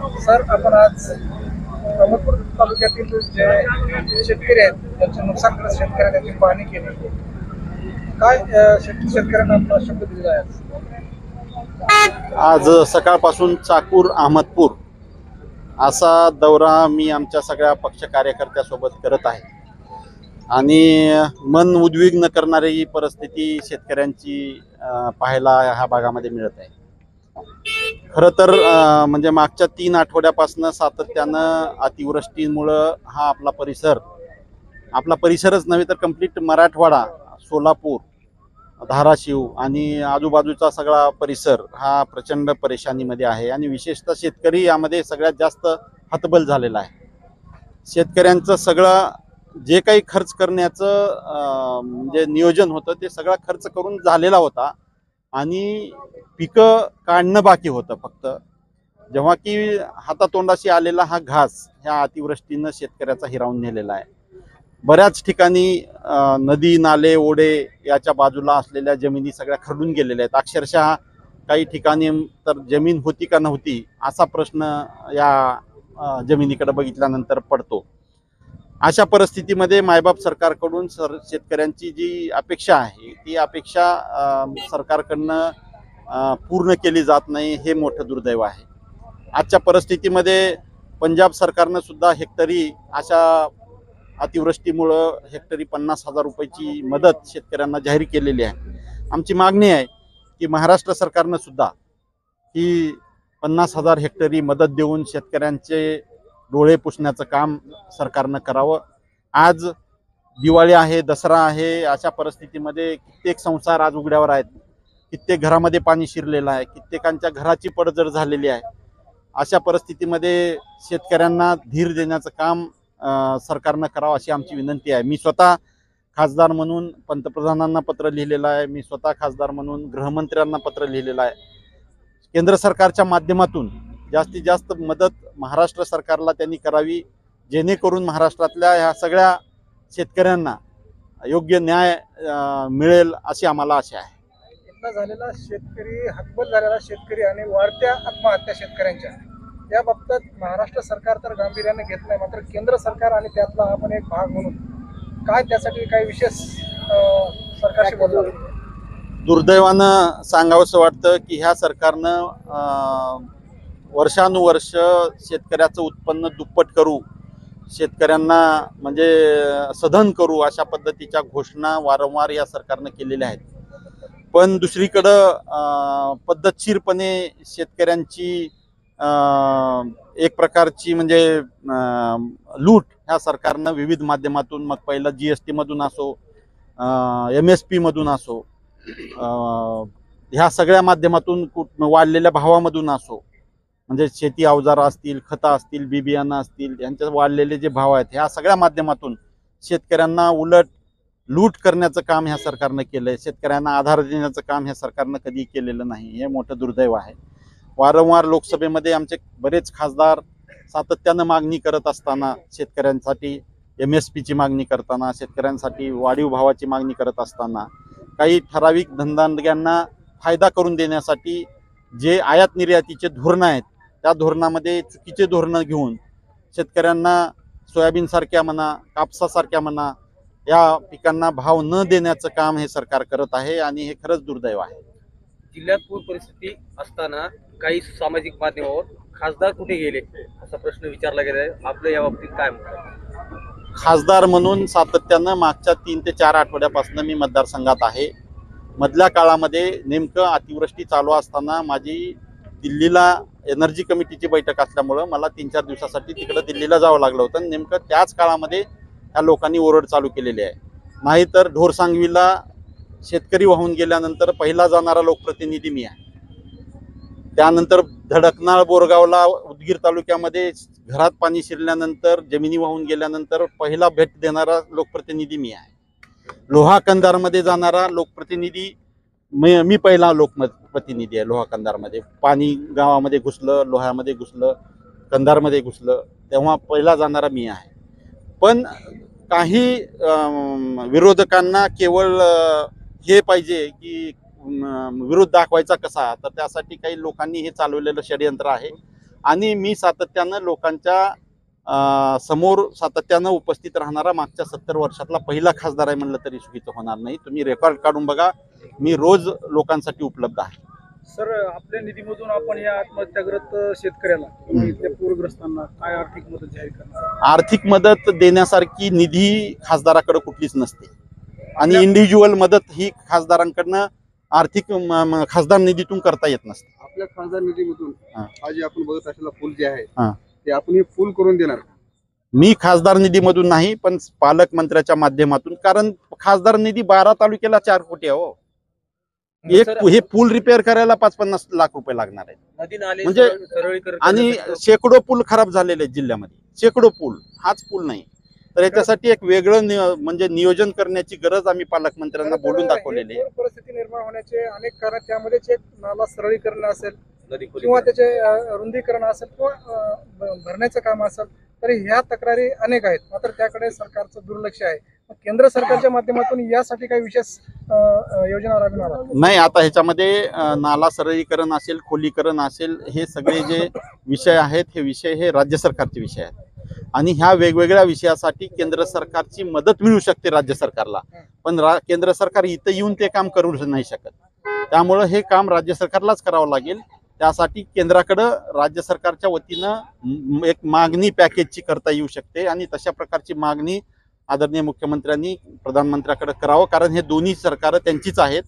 Sir, आपण आज अहमदपूर तालुक्यातील जे शेतकरी आहेत त्यांचे नुकसानग्रस्त शेतकऱ्यांना त्यांची पाहणी केली. काय शेतकऱ्यांना आपला शब्द दिलेला आहे? आज सकाळपासून चाकूर अहमदपूर असा दौरा मी आमच्या सगळ्या पक्ष कार्यकर्त्यासोबत करत आहे आणि मन उद्विग्न करणारी ही परिस्थिती शेतकऱ्यांची पाहायला ह्या भागामध्ये मिळत आहे. खरं तर म्हणजे मागच्या 3 आठवड्यापासून सातत्यानं अतिवृष्टीमुळं हा आपला परिसरच नव्हे तर कंप्लीट मराठवाडा, सोलापूर, धाराशिव आणि आजूबाजूचा सगळा परिसर हा प्रचंड परेशानीमध्ये आहे आणि विशेषतः शेतकरी यामध्ये सगळ्यात जास्त हतबल झालेला आहे. शेतकऱ्यांचं सगळं जे काही खर्च करण्याचं म्हणजे नियोजन होतं ते सगळा खर्च करून झालेला होता आणि पिकं काढणं बाकी होतं. फक्त जेव्हा की हातातोंडाशी आलेला हा घास ह्या अतिवृष्टीनं शेतकऱ्याचा हिरावून नेलेला आहे. बऱ्याच ठिकाणी नदी, नाले, ओढे याच्या बाजूला असलेल्या जमिनी सगळ्या खरडून गेलेल्या आहेत. अक्षरशः काही ठिकाणी तर जमीन होती का नव्हती असा प्रश्न या जमिनीकडे बघितल्यानंतर पडतो. अशा परिस्थितीमध्ये मायबाप सरकारकडून शेतकऱ्यांची जी अपेक्षा आहे ती अपेक्षा सरकारकडनं पूर्ण केली जात नाही, हे मोठं दुर्दैव आहे. आजच्या परिस्थितीमध्ये पंजाब सरकारनं सुद्धा हेक्टरी अशा अतिवृष्टीमुळं हेक्टरी 50,000 रुपयाची मदत शेतकऱ्यांना जाहीर केलेली आहे. आमची मागणी आहे की महाराष्ट्र सरकारनं सुद्धा ही 50,000 हेक्टरी मदत देऊन शेतकऱ्यांचे डोळे पुसण्याचं काम सरकारनं करावं. आज दिवाळी आहे, दसरा आहे, अशा परिस्थितीमध्ये कित्येक संसार आज उघड्यावर आहेत. कित्येक घरामध्ये पाणी शिरलेलं आहे, कित्येकांच्या घराची पडझड झालेली आहे. अशा परिस्थितीमध्ये शेतकऱ्यांना धीर देण्याचं काम सरकारनं करावं अशी आमची विनंती आहे. मी स्वतः खासदार म्हणून पंतप्रधानांना पत्र लिहिलेलं आहे. मी स्वतः खासदार म्हणून गृहमंत्र्यांना पत्र लिहिलेलं आहे. केंद्र सरकारच्या माध्यमातून जास्तीत जास्त मदत महाराष्ट्र सरकारला त्यांनी करावी, जेणेकरून महाराष्ट्रातल्या ह्या सगळ्या शेतकऱ्यांना योग्य न्याय मिळेल अशी आम्हाला आशा आहे. इथला झालेला शेतकरी, हतबल झालेला शेतकरी आणि वाढत्या आत्महत्या शेतकऱ्यांच्या या बाबतीत महाराष्ट्र सरकार तर गांभीर्याने घेत नाही, मात्र केंद्र सरकार आणि त्यातला आपण एक भाग म्हणून काय त्यासाठी काही विशेष सरकारशी बोलतो? दुर्दैवानं सांगावंसं वाटतं की ह्या सरकारनं वर्षानुवर्ष शेतकऱ्याचं उत्पन्न दुप्पट करू, शेतकऱ्यांना म्हणजे सधन करू अशा पद्धतीच्या घोषणा वारंवार या सरकारनं केलेल्या आहेत. पण दुसरीकडं पद्धतशीरपणे शेतकऱ्यांची एक प्रकारची म्हणजे लूट ह्या सरकारनं विविध माध्यमातून, मग पहिलं GST मधून असो, MSP मधून असो, ह्या सगळ्या माध्यमातून वाढलेल्या भावामधून असो, म्हणजे शेती अवजारं असतील, खतं असतील, बी बियाणं असतील, यांचे वाढलेले जे भाव आहेत ह्या सगळ्या माध्यमातून शेतकऱ्यांना उलट लूट करण्याचं काम ह्या सरकारनं केलंय. शेतकऱ्यांना आधार देण्याचं काम ह्या सरकारनं कधी केलेलं नाही, हे मोठं दुर्दैव आहे. वारंवार लोकसभेमध्ये आमचे बरेच खासदार सातत्यानं मागणी करत असताना, शेतकऱ्यांसाठी MSPची मागणी करताना, शेतकऱ्यांसाठी वाढीव भावाची मागणी करत असताना, काही ठराविक धंदांड्यांना फायदा करून देण्यासाठी जे आयात निर्यातीचे धोरणं आहेत त्या धोरणामध्ये चुकीचे धोरणं घेऊन शेतकऱ्यांना सोयाबीनसारख्या म्हणा, कापसासारख्या म्हणा या पिकांना भाव न देण्याचं काम हे सरकार करत आहे आणि हे खरंच दुर्दैव आहे. जिल्ह्यात पूर परिस्थिती असताना काही सामाजिक माध्यमावर खासदार कुठे गेले असा प्रश्न विचारला गेला आहे. आपलं या बाबतीत काय मत आहे? खासदार म्हणून सातत्यानं मागच्या 3 ते 4 आठवड्यापासून मी मतदारसंघात आहे. मधल्या काळामध्ये नेमकं अतिवृष्टी चालू असताना माझी दिल्लीला एनर्जी कमिटीची बैठक असल्यामुळं मला 3-4 दिवसासाठी तिकडं दिल्लीला जावं लागलं होतं. नेमकं त्याच काळामध्ये ह्या लोकांनी ओरड चालू केलेली आहे. नाहीतर ढोरसांगवीला शेतकरी वाहून गेल्यानंतर पहिला जाणारा लोकप्रतिनिधी मी आहे. त्यानंतर धडकनाळ बोरगावला उदगीर तालुक्यामध्ये घरात पाणी शिरल्यानंतर, जमिनी वाहून गेल्यानंतर पहिला भेट देणारा लोकप्रतिनिधी मी आहे. लोहा कंधारमध्ये जाणारा लोकप्रतिनिधी मी पहिला लोकप्रतिनिधी आहे. लोहा कंधारमध्ये पाणी गावामध्ये घुसलं, लोह्यामध्ये घुसलं, कंधारमध्ये घुसलं, तेव्हा पहिला जाणारा मी आहे. पण काही विरोधकांना केवळ हे पाहिजे की विरोध दाखवायचा कसा, तर त्यासाठी काही लोकांनी हे चालवलेलं षडयंत्र आहे. आणि मी सातत्यानं लोकांच्या समोर सातत्यानं उपस्थित राहणारा मागच्या 70 वर्षातला पहिला खासदार आहे म्हणलं तरी चुकीचं होणार नाही. तुम्ही रेकॉर्ड काढून बघा, मी रोज लोकांसाठी उपलब्ध आहे. सर, आपल्या निधीमधून आपण या आत्महत्याग्रस्त शेतकऱ्याला किंवा इथल्या पूरग्रस्तांना काय आर्थिक मदत जाहीर करणार? आर्थिक मदत देण्यासारखी निधी खासदाराकडे कुठलीच नसते आणि इंडिव्हिज्युअल मदत ही खासदारांकडनं आर्थिक खासदार निधीतून करता येत नसते. आपल्या खासदार निधीमधून हा जे आपण बघत असलेला पूल जे आहे हा. ते आपण हे पूल करून देणार का? मी खासदार निधीमधून नाही, पण पालकमंत्र्याच्या माध्यमातून, कारण खासदार निधी 12 तालुक्याला 4 कोटी आहे हो. हे पूल रिपेअर करायला 50-50 लाख रुपये लागणार आहेत. नदी नाले म्हणजे सरळीकरण आणि करण्यासाठी शेकडो पूल खराब झालेले आहेत जिल्ह्यामध्ये, शेकडो पूल. हाच पूल नाही तर याच्यासाठी एक वेगळं म्हणजे नियोजन करण्याची गरज आम्ही पालकमंत्र्यांना बोलून दाखवलेली आहे. पूर परिस्थिती निर्माण होण्याचे अनेक कारण, त्यामध्येच एक नाला सरळीकरण असेल नदी खोली किंवा त्याचे रुंदीकरण असेल किंवा भरण्याचं काम असेल, तरी ह्या तक्रारी अनेक आहेत. मात्र त्याकडे सरकारचं दुर्लक्ष आहे. मग केंद्र सरकारच्या माध्यमातून यासाठी काही विशेष योजना राबवणार आहात? नाही, आता ह्याच्यामध्ये नाला सरळीकरण असेल, खोलीकरण असेल, हे सगळे जे विषय आहेत हे विषय हे राज्य सरकारचे विषय आहेत आणि ह्या वेगवेगळ्या विषयासाठी केंद्र सरकारची मदत मिळू शकते राज्य सरकारला, पण केंद्र सरकार इथं येऊन ते काम करू नाही शकत. त्यामुळं हे काम राज्य सरकारलाच करावं लागेल. त्यासाठी केंद्राकडं राज्य सरकारच्या वतीनं एक मागणी पॅकेजची करता येऊ शकते आणि तशा प्रकारची मागणी आदरणीय मुख्यमंत्र्यांनी प्रधानमंत्र्याकडे करावं, कारण हे दोन्ही सरकारं त्यांचीच आहेत.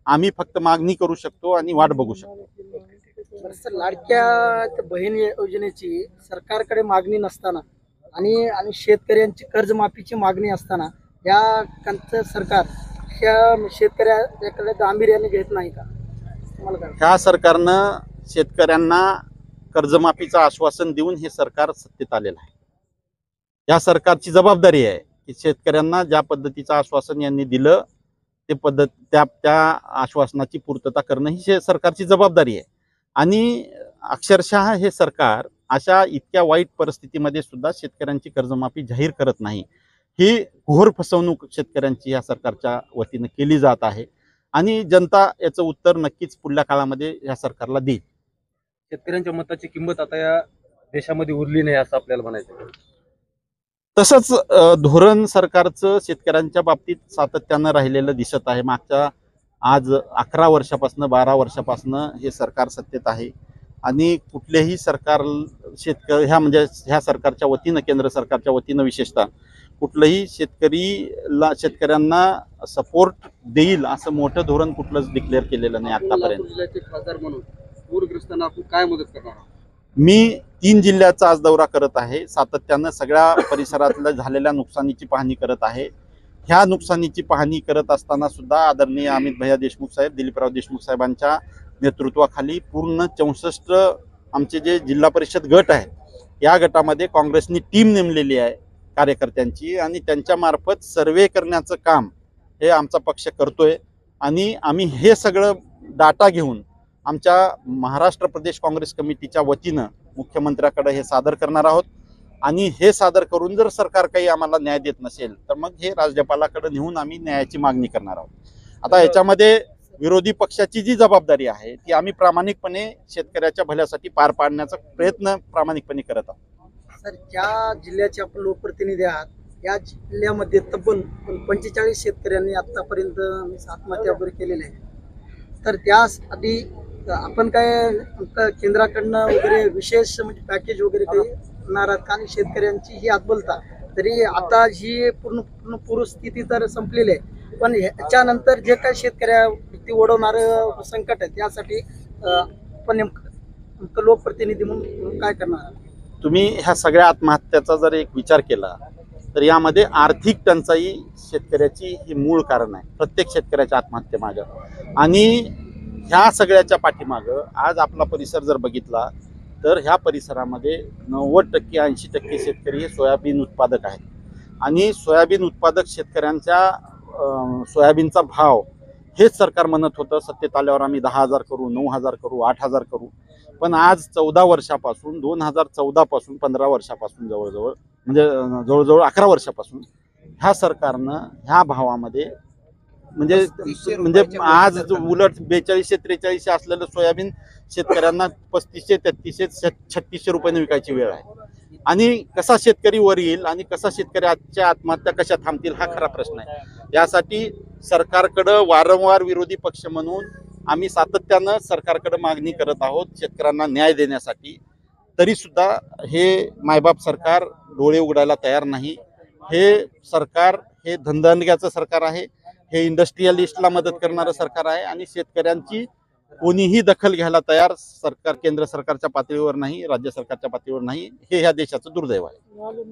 आम्ही फक्त मागणी करू शकतो आणि वाट बघू शकतो. लाडक्या बहीण योजनेची सरकारकडे मागणी नसताना आणि शेतकऱ्यांची कर्जमाफीची मागणी असताना या सरकार ह्या शेतकऱ्याकडे गांभीर्याने घेत नाही का? तुम्हाला काय? ह्या सरकारनं शेतकऱ्यांना कर्जमाफीचं आश्वासन देऊन हे सरकार सत्तेत आलेलं आहे. या सरकारची जबाबदारी आहे की शेतकऱ्यांना ज्या पद्धतीचं आश्वासन यांनी दिलं ते पद्धत त्या आश्वासनाची पूर्तता करणं ही सरकारची जबाबदारी आहे. आणि अक्षरशः हे सरकार अशा इतक्या वाईट परिस्थितीमध्ये सुद्धा शेतकऱ्यांची कर्जमाफी जाहीर करत नाही. ही घोर फसवणूक शेतकऱ्यांची या सरकारच्या वतीनं केली जात आहे आणि जनता याचं उत्तर नक्कीच पुढल्या काळामध्ये या सरकारला देईल. शेतकऱ्यांच्या मताची किंमत आता या देशामध्ये उरली नाही असं आपल्याला म्हणायचं. तसंच धोरण सरकारचं शेतकऱ्यांच्या बाबतीत सातत्यानं राहिलेलं दिसत आहे. मागच्या आज 11 वर्षापासून 12 वर्षापासून हे सरकार सत्तेत आहे आणि कुठलेही सरकार ह्या सरकारच्या वतीनं, केंद्र सरकारच्या वतीनं विशेषतः कुठलंही शेतकऱ्यांना सपोर्ट देईल असं मोठं धोरण कुठलंच डिक्लेअर केलेलं नाही आतापर्यंत. जिल्ह्याचे खासदार म्हणून पूरग्रस्तांना आपण काय मदत करणार आहोत? मी 3 जिल्ह्याचा आज दौरा करत आहे. सातत्यानं सगळ्या परिसरातल्या झालेल्या नुकसानीची पाहणी करत आहे. ह्या नुकसानीची पाहणी करत असताना सुद्धा आदरणीय अमित भैया देशमुख साहेब, दिलीपराव देशमुख साहेबांच्या नेतृत्वाखाली पूर्ण 64 आमचे जे जिल्हा परिषद गट आहेत, या गटामध्ये काँग्रेसनी टीम नेमलेली आहे कार्यकर्त्यांची आणि त्यांच्या मार्फत सर्वे करण्याचं काम हे आमचा पक्ष करतोय आणि आम्ही हे सगळं डाटा घेऊन आमच्या महाराष्ट्र प्रदेश काँग्रेस कमिटीच्या वतीनं मुख्यमंत्र्याकडे हे सादर करणार आहोत आणि हे सादर करून जर सरकार काही आम्हाला न्याय देत नसेल तर मग हे राज्यपालाकडे नेऊन आम्ही न्यायाची मागणी करणार आहोत. आता याच्यामध्ये विरोधी पक्षाची जी जबाबदारी आहे ती आम्ही प्रामाणिकपणे शेतकऱ्याच्या भल्यासाठी पार पाडण्याचा प्रयत्न प्रामाणिकपणे करत आहोत. सर, ज्या जिल्ह्याचे आपण लोकप्रतिनिधी आहात, या जिल्ह्यामध्ये तब्बल 45 शेतकऱ्यांनी आतापर्यंत आत्महत्या वगैरे केलेल्या आहे. तर त्यासाठी आपण काय केंद्राकडनं वगैरे विशेष म्हणजे पॅकेज वगैरे काही करणार आहात का? आणि शेतकऱ्यांची ही आत्महत्या तरी आता ही पूर्ण पूरस्थिती तर संपलेली आहे, पण ह्याच्यानंतर जे काही शेतकऱ्यावरती ओढवणारं संकट आहे त्यासाठी आपण नेमकं लोकप्रतिनिधी म्हणून काय करणार आहात? तुम्ही ह्या सगळ्या आत्महत्याचा जर एक विचार केला तर यामध्ये आर्थिक टंचाई शेतकऱ्याची ही मूळ कारण आहे प्रत्येक शेतकऱ्याच्या आत्महत्येमागं. आणि ह्या सगळ्याच्या पाठीमागं आज आपला परिसर जर बघितला तर ह्या परिसरामध्ये 90% 80% शेतकरी हे सोयाबीन उत्पादक आहेत आणि सोयाबीन उत्पादक शेतकऱ्यांच्या सोयाबीनचा भाव हेच सरकार म्हणत होतं सत्तेत आल्यावर आम्ही 10,000 करू, 9,000 करू, 8,000 करू. पण आज 14 वर्षापासून 2014 पासून 15 वर्षापासून जवळजवळ 11 वर्षापासून ह्या सरकारनं ह्या भावामध्ये म्हणजे आज उलट 4200-4300 असलेलं सोयाबीन शेतकऱ्यांना 3500-3300-3600 रुपयाने विकायची वेळ आहे. आणि कसा शेतकरी वर येईल आणि कसा शेतकऱ्याच्या आत्महत्या कशा थांबतील हा खरा प्रश्न आहे. यासाठी सरकारकडं वारंवार विरोधी पक्ष म्हणून आम्ही सातत्यानं सरकारकडे मागणी करत आहोत शेतकऱ्यांना न्याय देण्यासाठी. तरी सुद्धा हे मायबाप सरकार डोळे उघडायला तयार नाही. हे सरकार हे धंदांडग्याचं सरकार आहे. हे इंडस्ट्रियलिस्टला मदत करणारं सरकार आहे आणि शेतकऱ्यांची कोणीही दखल घ्यायला तयार सरकार केंद्र सरकारच्या पातळीवर नाही, राज्य सरकारच्या पातळीवर नाही. हे ह्या देशाचं दुर्दैव आहे.